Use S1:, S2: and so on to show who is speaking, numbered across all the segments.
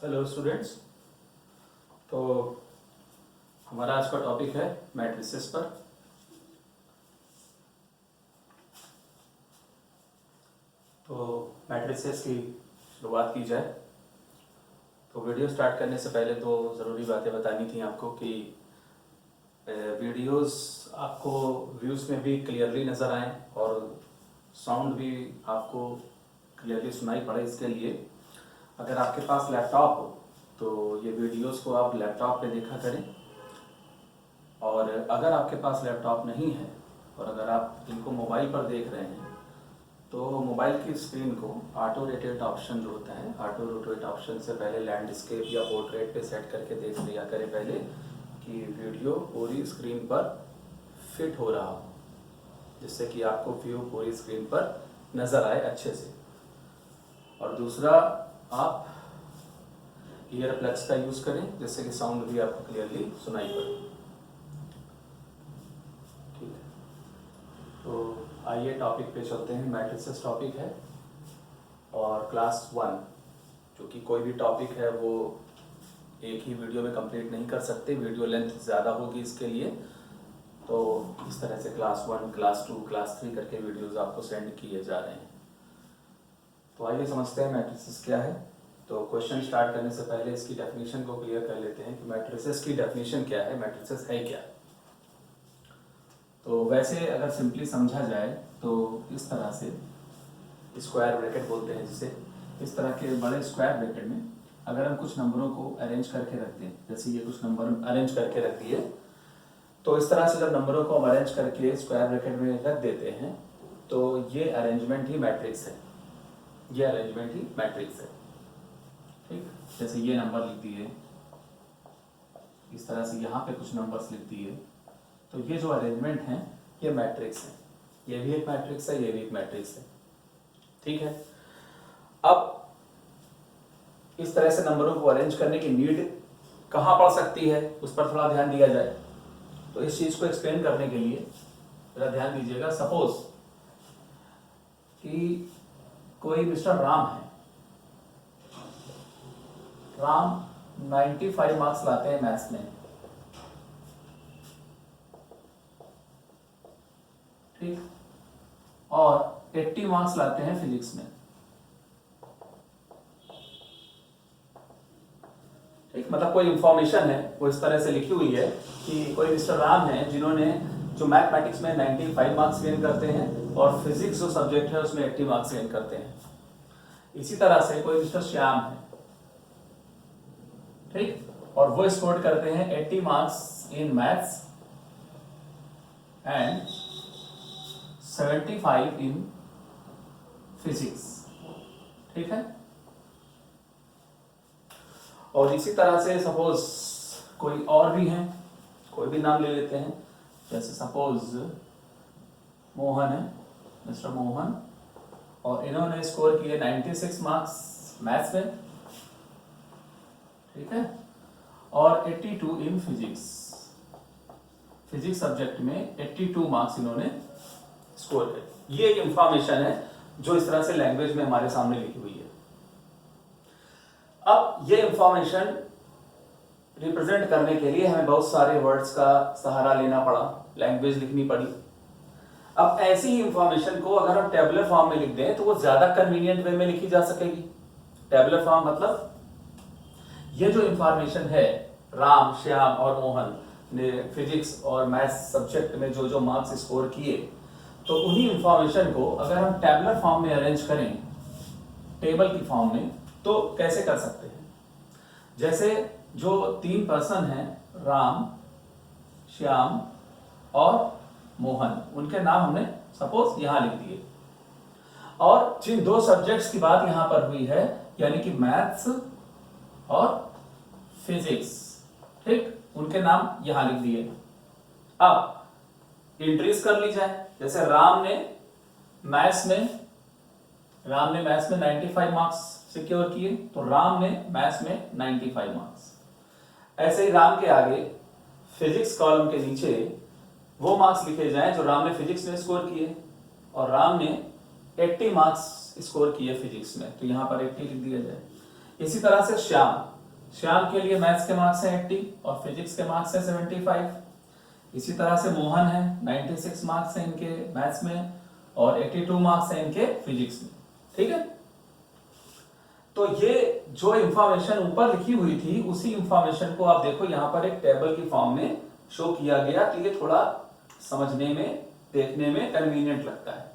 S1: Hello students. तो हमारा आज का टॉपिक है मैट्रिसेस पर। तो मैट्रिसेस की शुरुआत की जाए। तो वीडियो स्टार्ट करने से पहले तो ज़रूरी बातें बतानी थी आपको कि वीडियोस आपको व्यूज़ में भी क्लियरली नज़र आएँ और साउंड भी आपको क्लियरली सुनाई पड़े। इसके लिए अगर आपके पास लैपटॉप हो तो ये वीडियोस को आप लैपटॉप पे देखा करें, और अगर आपके पास लैपटॉप नहीं है और अगर आप इनको मोबाइल पर देख रहे हैं तो मोबाइल की स्क्रीन को ऑटो रोटेट ऑप्शन जो होता है, ऑटो रोटेट ऑप्शन से पहले लैंडस्केप या पोर्ट्रेट पे सेट करके देख लिया करें पहले कि वीडियो पूरी स्क्रीन पर फिट हो रहा हो, जिससे कि आपको व्यू पूरी स्क्रीन पर नज़र आए अच्छे से। और दूसरा, आप ईयर प्लग्स का यूज़ करें जिससे कि साउंड भी आपको क्लियरली सुनाई पड़े। ठीक है, तो आइए टॉपिक पे चलते हैं। मैट्रिसेस टॉपिक है और क्लास 1, जो कि कोई भी टॉपिक है वो एक ही वीडियो में कंप्लीट नहीं कर सकते, वीडियो लेंथ ज़्यादा होगी इसके लिए। तो इस तरह से क्लास 1, क्लास 2, क्लास 3 करके वीडियोस आपको सेंड किए जा रहे हैं। तो आइए समझते हैं मैट्रिसेस क्या है। तो क्वेश्चन स्टार्ट करने से पहले इसकी डेफिनेशन को क्लियर कर लेते हैं कि मैट्रिसेस की डेफिनेशन क्या है, मैट्रिसेस है क्या। तो वैसे अगर सिंपली समझा जाए तो इस तरह से स्क्वायर ब्रैकेट बोलते हैं जिसे, इस तरह के बड़े स्क्वायर ब्रैकेट में अगर हम कुछ नंबरों को अरेंज करके रखते हैं, जैसे ये कुछ नंबर अरेंज करके रख दिए, तो इस तरह से जब नंबरों को हम अरेंज करके स्क्वायर ब्रैकेट में रख देते हैं तो ये अरेंजमेंट ही मैट्रिक्स है, ये अरेंजमेंट ही मैट्रिक्स है। ठीक, जैसे ये नंबर लिख दिए, इस तरह से यहाँ पे कुछ नंबर्स लिख दिए, तो ये जो अरेंजमेंट है ये मैट्रिक्स है। ये भी एक मैट्रिक्स है, ये भी एक मैट्रिक्स है। ठीक है, अब इस तरह से नंबरों को अरेंज करने की नीड कहाँ पड़ सकती है उस पर थोड़ा ध्यान दिया जाए। तो इस चीज को एक्सप्लेन करने के लिए जरा ध्यान दीजिएगा। सपोज कि कोई मिस्टर राम है, राम 95 मार्क्स लाते हैं मैथ्स में। ठीक, और 80 मार्क्स लाते हैं फिजिक्स में। ठीक, मतलब कोई इंफॉर्मेशन है वो इस तरह से लिखी हुई है कि कोई मिस्टर राम है जिन्होंने जो मैथमेटिक्स में 95 मार्क्स गेन करते हैं और फिजिक्स जो सब्जेक्ट है उसमें 80 मार्क्स गेन करते हैं। इसी तरह से कोई मिस्टर श्याम है, ठीक, और वो स्कोर करते हैं 80 marks in maths and 75 in physics. ठीक है, और इसी तरह से सपोज कोई और भी है, कोई भी नाम ले लेते हैं, जैसे सपोज मोहन है, मिस्टर मोहन, और इन्होंने स्कोर किए 96 मार्क्स मैथ्स में। ठीक है, और 82 इन फिजिक्स, फिजिक्स सब्जेक्ट में 82 मार्क्स इन्होंने स्कोर किए। ये एक इंफॉर्मेशन है जो इस तरह से लैंग्वेज में हमारे सामने लिखी हुई है। अब ये इंफॉर्मेशन रिप्रेजेंट करने के लिए हमें बहुत सारे वर्ड्स का सहारा लेना पड़ा, लैंग्वेज लिखनी पड़ी। अब ऐसी ही इंफॉर्मेशन को अगर हम टेबुलर फॉर्म में लिख दें तो वो ज्यादा कन्वीनियंट वे में लिखी जा सकेगी। टेबुलर फॉर्म मतलब ये जो इंफॉर्मेशन है, राम, श्याम और मोहन ने फिजिक्स और मैथ्स सब्जेक्ट में जो जो मार्क्स स्कोर किए, तो उन्हीं इंफॉर्मेशन को अगर हम टेबुलर फॉर्म में अरेंज करें, टेबल की फॉर्म में, तो कैसे कर सकते हैं। जैसे जो 3 पर्सन हैं, राम, श्याम और मोहन, उनके नाम हमने सपोज यहां लिख दिए, और जिन 2 सब्जेक्ट्स की बात यहां पर हुई है, यानी कि मैथ्स और फिजिक्स, ठीक, उनके नाम यहां लिख दिए। अब इंट्रीज कर ली जाए। जैसे राम ने मैथ्स में 95 मार्क्स सिक्योर किए, तो राम ने मैथ्स में 95 मार्क्स। ऐसे ही राम के आगे फिजिक्स कॉलम के नीचे वो मार्क्स लिखे जाएं जो राम ने फिजिक्स में स्कोर किए, और राम ने 80 मार्क्स स्कोर किए फिजिक्स में, तो यहां पर 80 लिख दिया जाए। इसी तरह से श्याम श्याम के लिए मैथ्स के मार्क्स हैं 80 और फिजिक्स के मार्क्स हैं 75। इसी तरह से मोहन है, 96 मार्क्स हैं इनके मैथ्स में और 82 मार्क्स हैं इनके फिजिक्स में। ठीक है, तो ये जो इंफॉर्मेशन ऊपर लिखी हुई थी उसी इंफॉर्मेशन को आप देखो यहाँ पर एक टेबल की फॉर्म में शो किया गया, तो ये थोड़ा समझने में देखने में कन्वीनियंट लगता है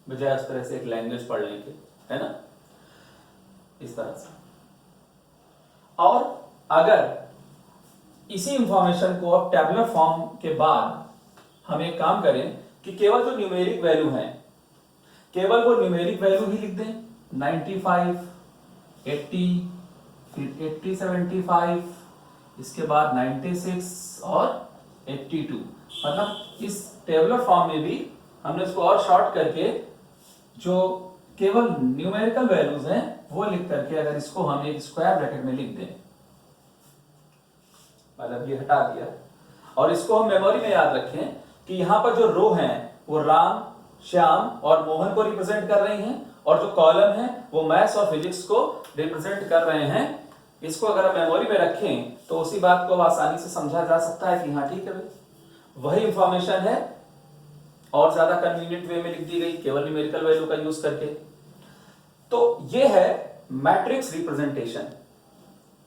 S1: बजाय उस तरह से एक लैंग्वेज पढ़ने के, है ना, इस तरह से। और अगर इसी इंफॉर्मेशन को अब टेबुलर फॉर्म के बाद हम एक काम करें कि केवल जो न्यूमेरिक वैल्यू है केवल वो न्यूमेरिक वैल्यू ही लिख दें, 95, 80, फिर 80, 75, इसके बाद 96 और 82। मतलब इस टेबुलर फॉर्म में भी हमने इसको और शॉर्ट करके जो केवल न्यूमेरिकल वैल्यूज हैं वो लिख करके अगर इसको हम एक स्क्वायर ब्रैकेट में लिख दें, मतलब ये हटा दिया, और इसको हम मेमोरी में याद रखें कि यहाँ पर जो रो हैं वो राम, श्याम और मोहन को रिप्रेजेंट कर रही हैं और जो कॉलम है वो मैथ्स और फिजिक्स को रिप्रेजेंट कर रहे हैं। इसको अगर हम मेमोरी में रखें तो उसी बात को आसानी से समझा जा सकता है कि हाँ ठीक है भाई, वही इंफॉर्मेशन है और ज्यादा कन्वीनियंट वे में लिख दी गई केवल न्यूमेरिकल वैल्यू का यूज करके। तो ये है मैट्रिक्स रिप्रेजेंटेशन।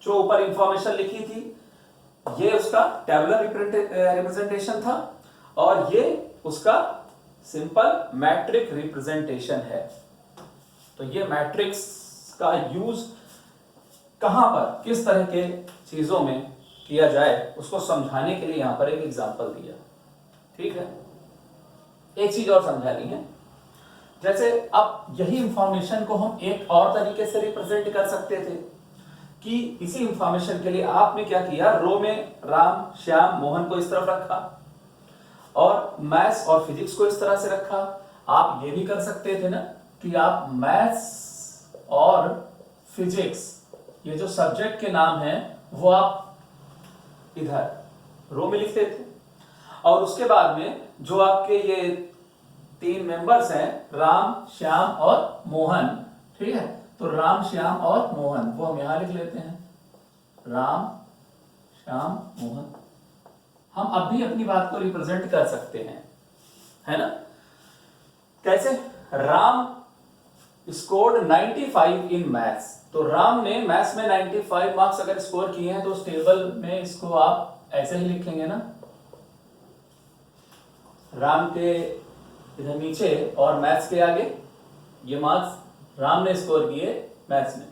S1: जो ऊपर इंफॉर्मेशन लिखी थी ये उसका टेबुलर रिप्रेजेंटेशन था और ये उसका सिंपल मैट्रिक रिप्रेजेंटेशन है। तो ये मैट्रिक्स का यूज कहां पर किस तरह के चीजों में किया जाए उसको समझाने के लिए यहां पर एक एग्जांपल दिया। ठीक है, एक चीज और समझा ली है, जैसे अब यही इंफॉर्मेशन को हम एक और तरीके से रिप्रेजेंट कर सकते थे कि इसी इंफॉर्मेशन के लिए आपने क्या किया, रो में राम, श्याम, मोहन को इस तरफ रखा और मैथ्स और फिजिक्स को इस तरह से रखा। आप ये भी कर सकते थे ना कि आप मैथ्स और फिजिक्स ये जो सब्जेक्ट के नाम हैं वो आप इधर रो में लिखते थे और उसके बाद में जो आपके ये 3 मेंबर्स हैं राम, श्याम और मोहन, ठीक है, तो राम, श्याम और मोहन वो हम यहां लिख लेते हैं, राम, श्याम, मोहन। हम अब भी अपनी बात को रिप्रेजेंट कर सकते हैं, है ना। कैसे? राम स्कोर्ड 95 इन मैथ्स, तो राम ने मैथ्स में 95 मार्क्स अगर स्कोर किए हैं तो उस टेबल में इसको आप ऐसे ही लिखेंगे ना, राम के इधर नीचे और मैथ्स के आगे ये मार्क्स राम ने स्कोर किए मैथ्स में,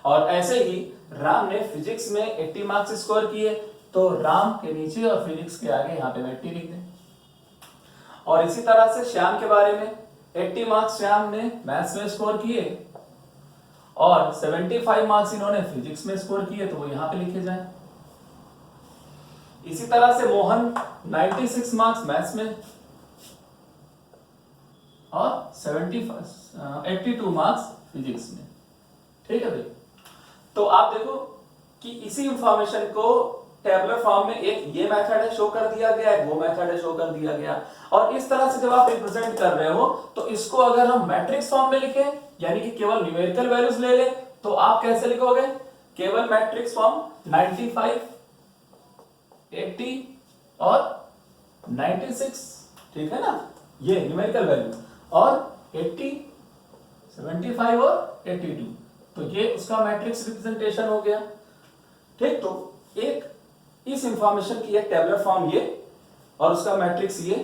S1: और ऐसे ही राम ने फिजिक्स में 80 मार्क्स स्कोर किए तो राम के नीचे और फिजिक्स के आगे यहाँ पे 80 लिख दें। और इसी तरह से श्याम के बारे में 80 मार्क्स श्याम ने मैथ्स में स्कोर किए और 75 मार्क्स इन्होंने फिजिक्स में स्कोर किए तो वो यहाँ पे लिखे जाएं। इसी तरह से मोहन 96 मार्क्स मैथ्स में और 82 मार्क्स फिजिक्स में। ठीक है भाई, तो आप देखो कि इसी इंफॉर्मेशन को टेबुलर फॉर्म में एक ये मेथड है शो कर दिया गया, एक वो मेथड है शो कर दिया गया, और इस तरह से जब आप रिप्रेजेंट कर रहे हो तो इसको अगर हम मैट्रिक्स फॉर्म में लिखें यानी कि केवल न्यूमेरिकल वैल्यूज ले लें तो आप कैसे लिखोगे, केवल मैट्रिक्स फॉर्म 95, 80 और 96, ठीक है ना, ये न्यूमेरिकल वैल्यू, और 80, 75 और 82, तो ये उसका मैट्रिक्स रिप्रेजेंटेशन हो गया। ठीक, तो एक इस इंफॉर्मेशन की एक टेबुलर फॉर्म ये और उसका मैट्रिक्स ये,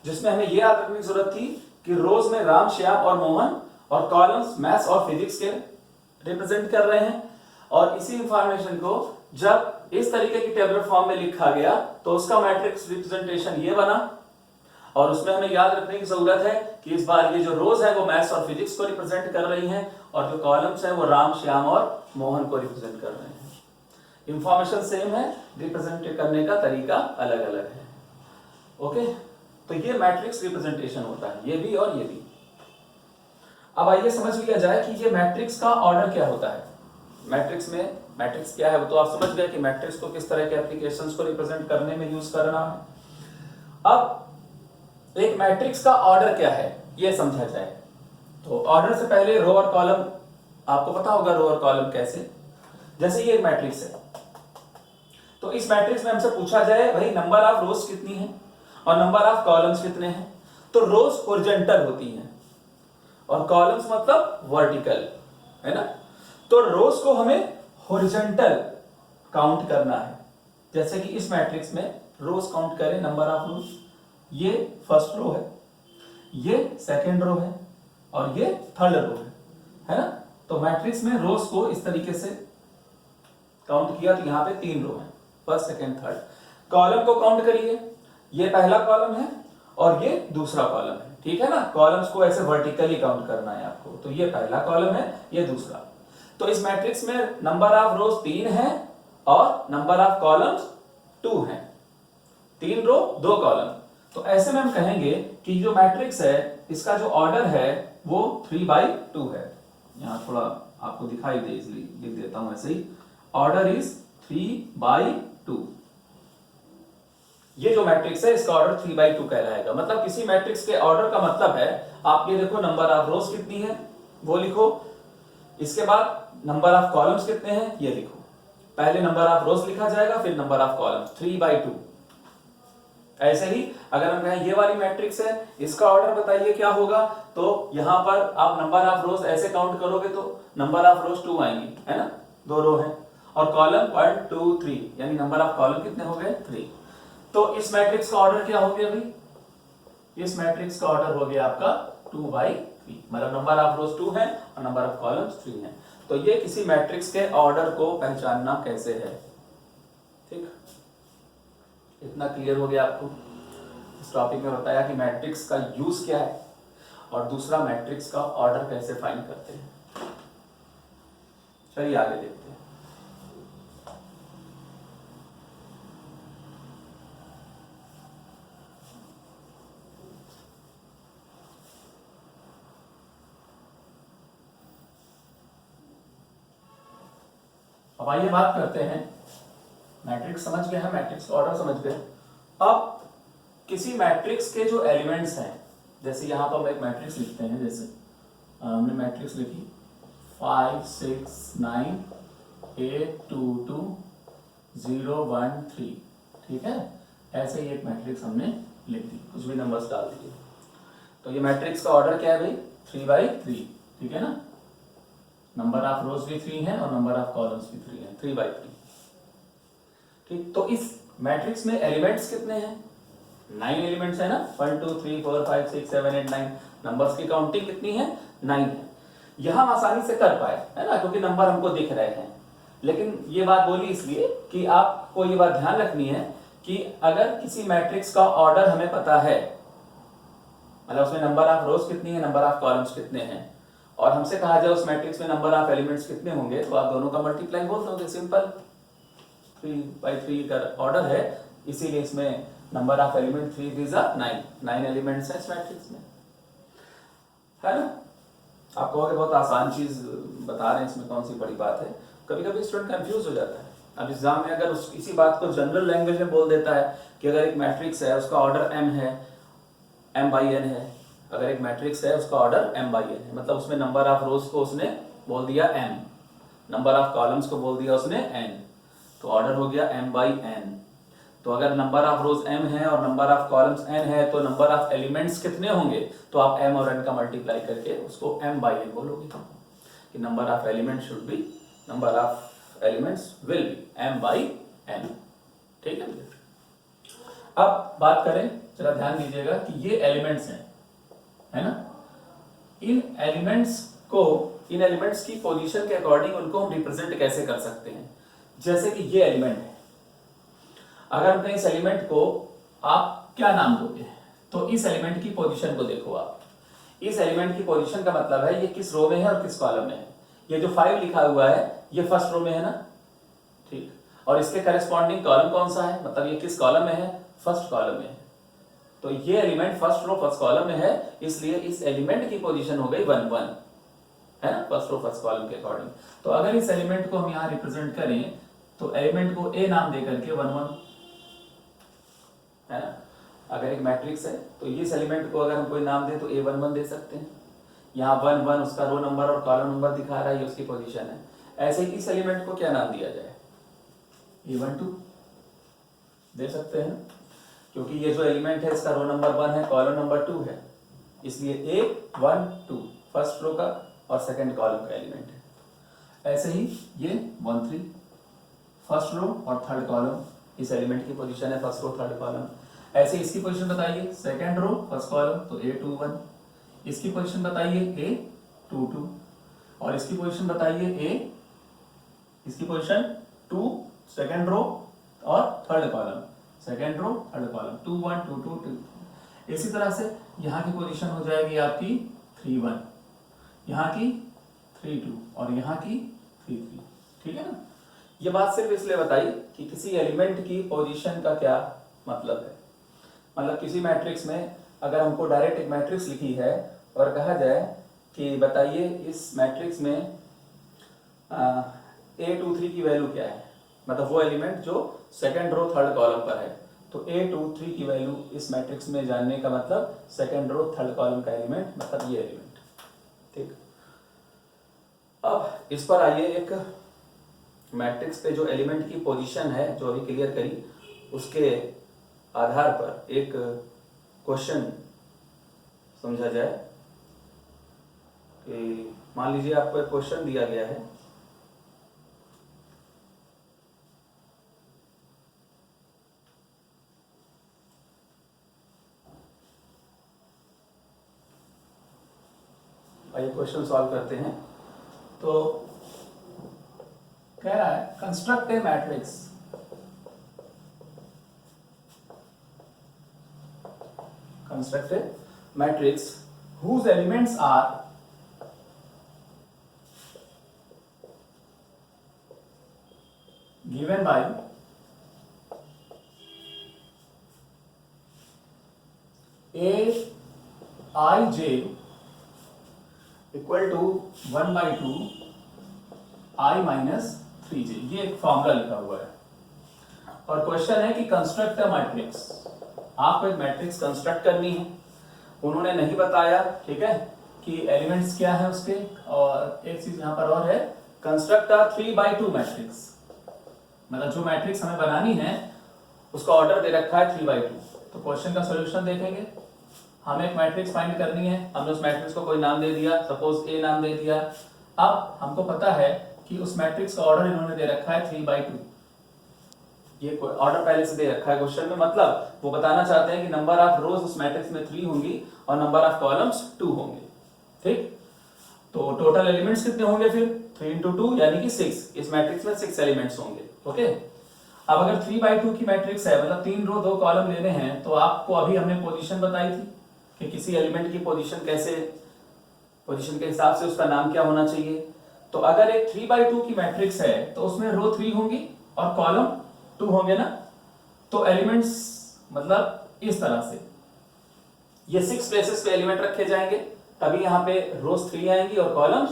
S1: जिसमें हमें ये याद रखने की जरूरत थी कि रोज में राम, श्याम और मोहन और कॉलम्स मैथ्स और फिजिक्स के रिप्रेजेंट कर रहे हैं, और इसी इंफॉर्मेशन को जब इस तरीके की टेबुलर फॉर्म में लिखा गया तो उसका मैट्रिक्स रिप्रेजेंटेशन ये बना, और उसमें हमें याद रखने की जरूरत है कि इस बार ये जो रोज है वो मैथ्स और फिजिक्स को रिप्रेजेंट कर रही हैं और जो कॉलम्स हैं वो राम, श्याम और मोहन को रिप्रेजेंट कर रहे हैं। इंफॉर्मेशन सेम है, रिप्रेजेंट करने का तरीका अलग अलग है। ओके, तो ये मैट्रिक्स रिप्रेजेंटेशन होता है, ये भी और ये भी। अब आइए समझ लिया जाए कि ये मैट्रिक्स का ऑर्डर क्या होता है। मैट्रिक्स में मैट्रिक्स क्या है वो तो आप समझ गए कि मैट्रिक्स को किस तरह के एप्लीकेशंस को रिप्रेजेंट करने में यूज करना है। अब एक मैट्रिक्स का ऑर्डर क्या है ये समझा जाए, तो ऑर्डर से पहले रो और कॉलम, आपको पता होगा रो और कॉलम कैसे, जैसे ये एक मैट्रिक्स है, तो इस मैट्रिक्स में हमसे पूछा जाए भाई नंबर ऑफ रोज कितनी है और नंबर ऑफ कॉलम्स कितने हैं, तो रोज हॉरिजॉन्टल होती हैं और कॉलम्स मतलब वर्टिकल, है ना। तो रोज को हमें हॉरिजॉन्टल काउंट करना है। जैसे कि इस मैट्रिक्स में रोज काउंट करें, नंबर ऑफ रोज, ये फर्स्ट रो है, ये सेकंड रो है और ये थर्ड रो है ना। तो मैट्रिक्स में रोज को इस तरीके से काउंट किया तो यहां पे 3 रो है, फर्स्ट सेकंड थर्ड। कॉलम को काउंट करिए, ये पहला कॉलम है और ये दूसरा कॉलम है, ठीक है ना। कॉलम्स को ऐसे वर्टिकली काउंट करना है आपको, तो ये पहला कॉलम है, ये दूसरा। तो इस मैट्रिक्स में नंबर ऑफ रोज 3 है और नंबर ऑफ कॉलम्स 2 है, 3 रो 2 कॉलम। तो ऐसे में हम कहेंगे कि जो मैट्रिक्स है इसका जो ऑर्डर है वो 3/2 है। यहां थोड़ा आपको दिखाई दे इसलिए लिख देता हूं ऐसे ही, ऑर्डर इज 3/2। ये जो मैट्रिक्स है इसका ऑर्डर 3/2 कहलाएगा। मतलब किसी मैट्रिक्स के ऑर्डर का मतलब है, आप ये देखो नंबर ऑफ रोज कितनी है वो लिखो, इसके बाद नंबर ऑफ कॉलम्स कितने हैं ये लिखो। पहले नंबर ऑफ रोज लिखा जाएगा फिर नंबर ऑफ कॉलम्स, 3/2। ऐसे ही अगर हम कहें ये वाली मैट्रिक्स है, इसका ऑर्डर बताइए क्या होगा, तो यहां पर आप नंबर ऑफ रोज ऐसे काउंट करोगे तो नंबर ऑफ रोज 2 आएंगी, है ना, 2 रो है, और कॉलम 1 2 3, यानी नंबर ऑफ कॉलम कितने हो गए 3। तो इस मैट्रिक्स का ऑर्डर क्या हो गया भाई, इस मैट्रिक्स का ऑर्डर हो गया आपका 2/3, मतलब नंबर ऑफ रोज 2 है और नंबर ऑफ कॉलम्स 3 है। तो ये किसी मैट्रिक्स के ऑर्डर को पहचानना कैसे है, ठीक। इतना क्लियर हो गया आपको। इस टॉपिक में बताया कि मैट्रिक्स का यूज क्या है और दूसरा मैट्रिक्स का ऑर्डर कैसे फाइंड करते हैं। चलिए आगे देखते हैं। अब आइए बात करते हैं, मैट्रिक्स समझ गए हैं, मैट्रिक्स का ऑर्डर समझ गए। अब किसी मैट्रिक्स के जो एलिमेंट्स हैं, जैसे यहां पर हम एक मैट्रिक्स लिखते हैं, जैसे हमने मैट्रिक्स लिखी 5 6 9 8 2 2 0 1 3, ठीक है। ऐसे ही एक मैट्रिक्स हमने लिख दी, कुछ भी नंबर्स डाल दिए। तो ये मैट्रिक्स का ऑर्डर क्या है भाई, 3/3, ठीक है ना। नंबर ऑफ रोज भी 3 है और नंबर ऑफ कॉलम्स भी 3 है, 3/3, ठीक। तो इस मैट्रिक्स में एलिमेंट्स कितने हैं, 9 एलिमेंट्स है ना, 1 2 3 4 5 6 7 8 9, नंबर्स की काउंटिंग कितनी है 9 है। यह हम आसानी से कर पाए, है ना, क्योंकि नंबर हमको दिख रहे हैं। लेकिन ये बात बोली इसलिए कि आपको ये बात ध्यान रखनी है कि अगर किसी मैट्रिक्स का ऑर्डर हमें पता है, मतलब उसमें नंबर ऑफ रोज कितनी है, नंबर ऑफ कॉलम्स कितने हैं, और हमसे कहा जाए उस मैट्रिक्स में नंबर ऑफ एलिमेंट्स कितने होंगे, तो आप दोनों का मल्टीप्लाई बोल दोगे, सिंपल। 3/3 का ऑर्डर है, इसीलिए इसमें नंबर ऑफ एलिमेंट 3 3 9 एलिमेंट्स है इस मैट्रिक्स में, है ना। आप कहोगे बहुत आसान चीज बता रहे हैं, इसमें कौन सी बड़ी बात है। कभी कभी स्टूडेंट कंफ्यूज हो जाता है। अब एग्जाम में अगर इसी बात को जनरल लैंग्वेज में बोल देता है कि अगर एक मैट्रिक्स है उसका ऑर्डर m है, m/n है, अगर एक मैट्रिक्स है उसका ऑर्डर m/n है, मतलब उसमें नंबर ऑफ रोज को उसने बोल दिया m, नंबर ऑफ कॉलम्स को बोल दिया उसने n, तो ऑर्डर हो गया m/n। तो अगर नंबर ऑफ रोज m है और नंबर ऑफ कॉलम्स n है, तो नंबर ऑफ एलिमेंट्स कितने होंगे, तो आप m और n का मल्टीप्लाई करके उसको m/n बोलोगे, कि number of element should be, number of elements will be m/n, ठीक है। अब बात करें, जरा ध्यान दीजिएगा कि ये एलिमेंट्स हैं, है ना। इन एलिमेंट्स की पोजीशन के अकॉर्डिंग उनको हम रिप्रेजेंट कैसे कर सकते हैं। जैसे कि ये एलिमेंट है, अगर हम कहें इस एलिमेंट को आप क्या नाम दोगे, तो इस एलिमेंट की पोजीशन को देखो आप। इस एलिमेंट की पोजीशन का मतलब है ये किस रो में है और किस कॉलम में है। ये जो 5 लिखा हुआ है ये फर्स्ट रो में है ना, ठीक, और इसके करेस्पॉन्डिंग कॉलम कौन सा है, मतलब ये किस कॉलम में है, फर्स्ट कॉलम में है। तो ये element first row first column में है, इसलिए इस एलिमेंट की पोजीशन हो गई 1 1, है ना, फर्स्ट रो फर्स्ट कॉलम के अकॉर्डिंग। तो अगर इस एलिमेंट को हम यहाँ रिप्रेजेंट करें तो एलिमेंट को ए नाम दे करके 1 1, है ना। अगर एक मैट्रिक्स है तो इस एलिमेंट को अगर हम कोई नाम दें तो A11 दे सकते हैं। यहाँ 1 1 उसका रो नंबर और कॉलम नंबर दिखा रहा है, ये उसकी पोजीशन है। ऐसे ही इस एलिमेंट को क्या नाम दिया जाए, A12 दे सकते हैं, क्योंकि ये जो एलिमेंट है इसका रो नंबर 1 है, कॉलम नंबर 2 है, इसलिए A12 फर्स्ट रो का और सेकंड कॉलम का एलिमेंट है। ऐसे ही ये 13 फर्स्ट रो और थर्ड कॉलम, इस एलिमेंट की पोजीशन है फर्स्ट रो थर्ड कॉलम। ऐसे इसकी पोजीशन बताइए, सेकंड रो फर्स्ट कॉलम तो A21, इसकी पोजीशन बताइए A22 और इसकी पोजीशन बताइए इसकी पोजीशन 2 सेकंड रो और third column, second row third column 2 1 2 2 2। इसी तरह से यहाँ की पोजीशन हो जाएगी आपकी 3 1, यहाँ की 3 2 और यहाँ की 3 3। ठीक है ना। ये बात सिर्फ इसलिए बताई कि किसी एलिमेंट की पोजीशन का क्या मतलब है। मतलब किसी मैट्रिक्स में अगर हमको डायरेक्ट एक मैट्रिक्स लिखी है और कहा जाए कि बताइए इस मैट्रिक्स में A23 की वैल्यू क्या है, मतलब वो एलिमेंट जो सेकंड रो थर्ड कॉलम पर है, तो A23 की वैल्यू इस मैट्रिक्स में जानने का मतलब सेकंड रो थर्ड कॉलम का एलिमेंट, मतलब ये एलिमेंट। ठीक, अब इस पर आइए, एक मैट्रिक्स पे जो एलिमेंट की पोजीशन है जो अभी क्लियर करी, उसके आधार पर एक क्वेश्चन समझा जाए कि मान लीजिए आपको एक क्वेश्चन दिया गया है, आइए क्वेश्चन सॉल्व करते हैं। तो कह रहा है construct a matrix, construct a matrix whose elements are given by Aij equal to 1/2 I minus 3j। ये एक फॉर्मूला लिखा हुआ है और क्वेश्चन है कि कंस्ट्रक्ट अ मैट्रिक्स, आपको एक मैट्रिक्स कंस्ट्रक्ट करनी है। उन्होंने नहीं बताया, ठीक है, कि एलिमेंट्स क्या है उसके, और एक चीज यहाँ पर और है, कंस्ट्रक्ट अ 3/2 मैट्रिक्स, मतलब जो मैट्रिक्स हमें बनानी है उसका ऑर्डर दे रखा है 3/2। तो क्वेश्चन का सोल्यूशन देखेंगे, हमें एक मैट्रिक्स फाइंड करनी है, हमने उस मैट्रिक्स को कोई नाम दे दिया, सपोज ए नाम दे दिया। अब हमको पता है कि उस मैट्रिक्स का ऑर्डर इन्होंने दे रखा है 3/2, ये ऑर्डर पहले से दे रखा है क्वेश्चन में, मतलब वो बताना चाहते हैं कि नंबर ऑफ रोज उस मैट्रिक्स में 3 होंगी और नंबर ऑफ कॉलम्स 2 होंगे। ठीक, तो टोटल एलिमेंट्स कितने होंगे फिर 3 × 2 यानी कि 6, इस मैट्रिक्स में 6 एलिमेंट्स होंगे। ओके, अब अगर 3/2 की मैट्रिक्स है, मतलब 3 रो 2 कॉलम लेने हैं, तो आपको अभी हमने पोजीशन बताई थी कि किसी एलिमेंट की पोजीशन कैसे, पोजीशन के हिसाब से उसका नाम क्या होना चाहिए। तो अगर एक 3/2 की मैट्रिक्स है तो उसमें रो 3 होंगी और कॉलम 2 होंगे ना, तो एलिमेंट्स मतलब इस तरह से ये 6 प्लेसेस पे एलिमेंट रखे जाएंगे, तभी यहाँ पे रोज 3 आएंगी और कॉलम्स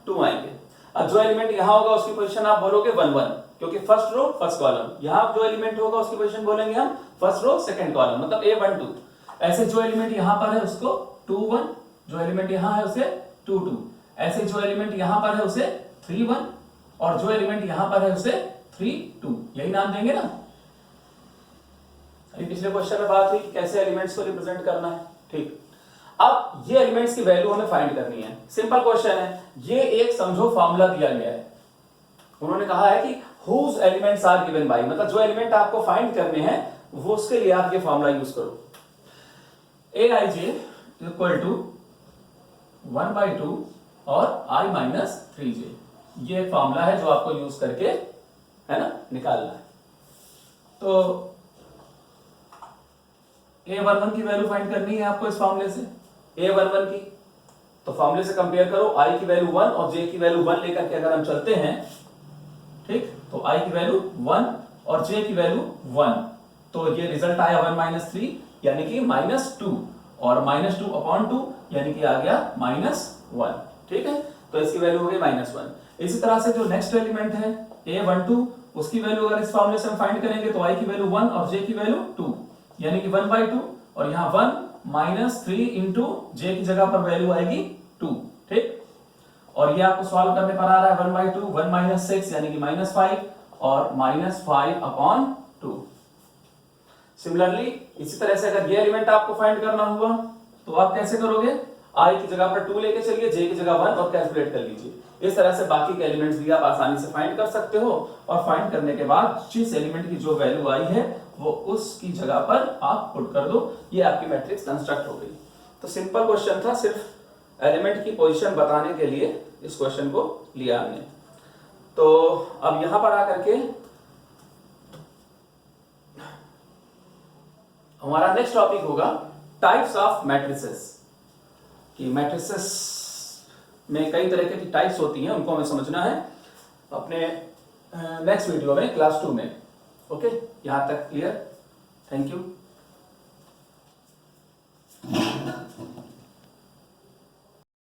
S1: 2 आएंगे। अब जो एलिमेंट यहाँ होगा उसकी पोजीशन आप बोलोगे 1 1, क्योंकि फर्स्ट रो फर्स्ट कॉलम। यहाँ जो एलिमेंट होगा उसकी पोजीशन बोलेंगे हम फर्स्ट रो सेकंड कॉलम, मतलब A12। ऐसे जो एलिमेंट यहाँ पर है उसको 2 1, जो एलिमेंट यहाँ है उसे 2 2, ऐसे जो एलिमेंट यहाँ पर है उसे 3 1 और जो एलिमेंट यहाँ पर है उसे 3 2, यही नाम देंगे ना। अभी पिछले क्वेश्चन में बात हुई कैसे एलिमेंट्स को रिप्रेजेंट करना है। ठीक, अब ये एलिमेंट्स की वैल्यू हमें फाइंड करनी है, सिंपल क्वेश्चन है। ये एक समझो फॉर्मूला दिया गया है, उन्होंने कहा है कि whose elements are given by, मतलब जो एलिमेंट आपको फाइंड करने हैं वो उसके लिए आप ये फॉर्मूला यूज करो। Aij इक्वल टू 1/2 और I माइनस 3j, ये एक फॉर्मूला है जो आपको यूज करके, है ना, निकालना है। तो A11 की वैल्यू फाइंड करनी है आपको इस फॉर्मूले से, A11 की, तो फॉर्मूले से कंपेयर करो, I की वैल्यू 1 और J की वैल्यू 1 लेकर के अगर हम चलते हैं, ठीक, तो I की वैल्यू 1 और J की वैल्यू 1, तो ये रिजल्ट आया 1 - 3 यानी कि -2 और -2/2 यानी कि आ गया -1। ठीक है, तो इसकी वैल्यू हो गई -1। इसी तरह से जो नेक्स्ट एलिमेंट है A12, उसकी वैल्यू अगर इस फॉर्मूले से हम फाइंड करेंगे तो I की वैल्यू 1 और J की वैल्यू 2 यानी कि 1/2 और यहाँ 1 - 3 इंटू J की जगह पर वैल्यू आएगी 2। ठीक, और ये आपको सॉल्व करने पर आ रहा है 1/2, 1 माइनस 6 यानी कि -5 और -5/2। सिमिलरली इसी तरह से अगर ये एलिमेंट आपको फाइंड करना हुआ तो आप कैसे करोगे, i की जगह पर 2 लेके चलिए, j की जगह 1 और कैलकुलेट कर लीजिए। इस तरह से बाकी के एलिमेंट्स भी आप आसानी से फाइंड कर सकते हो और फाइंड करने के बाद जिस एलिमेंट की जो वैल्यू आई है वो उसकी जगह पर आप पुट कर दो, ये आपकी मैट्रिक्स कंस्ट्रक्ट हो गई। तो सिंपल क्वेश्चन था, सिर्फ एलिमेंट की पोजीशन बताने के लिए इस क्वेश्चन को लिया हमने। तो अब यहां पर आकर के हमारा नेक्स्ट टॉपिक होगा टाइप्स ऑफ मैट्रिसेस, कि मैट्रिसेस में कई तरह की टाइप्स होती हैं, उनको हमें समझना है अपने नेक्स्ट वीडियो में क्लास 2 में। ओके, यहां तक क्लियर? Thank you.